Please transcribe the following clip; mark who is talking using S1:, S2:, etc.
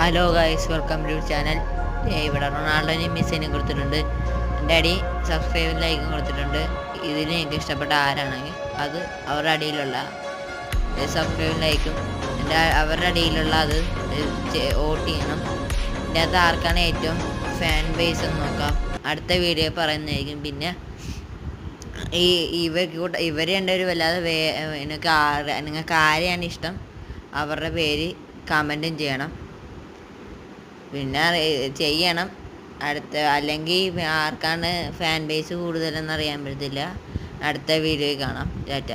S1: Hello guys, welcome to channel. ഇവിടെ റൊണാൾഡോനെയും മെസ്സിനെയും കൊടുത്തിട്ടുണ്ട്. എൻ്റെ അടി സബ്സ്ക്രൈബും ലൈക്കും കൊടുത്തിട്ടുണ്ട്. ഇതിൽ എനിക്ക് ഇഷ്ടപ്പെട്ട ആരാണെങ്കിൽ അത് അവരുടെ അടിയിലുള്ള സബ്സ്ക്രൈബും ലൈക്കും അവരുടെ അടിയിലുള്ള അത് വോട്ട് ചെയ്യണം. ഇതിൻ്റെ അകത്ത് ആർക്കാണ് ഏറ്റവും ഫാൻ ബേസ് എന്ന് നോക്കാം. അടുത്ത വീഡിയോ പറയുന്നതായിരിക്കും. പിന്നെ ഇവർ രണ്ടുപേരും വല്ലാതെ നിങ്ങൾക്ക് ആരെയാണ് ഇഷ്ടം അവരുടെ പേര് കമൻറ്റും ചെയ്യണം. പിന്നെ ചെയ്യണം അല്ലെങ്കിൽ ആർക്കാണ് ഫാൻ ബേസ് കൂടുതലെന്ന് അറിയാൻ പറ്റത്തില്ല. അടുത്ത വീഡിയോയിൽ കാണാം. ടാറ്റ.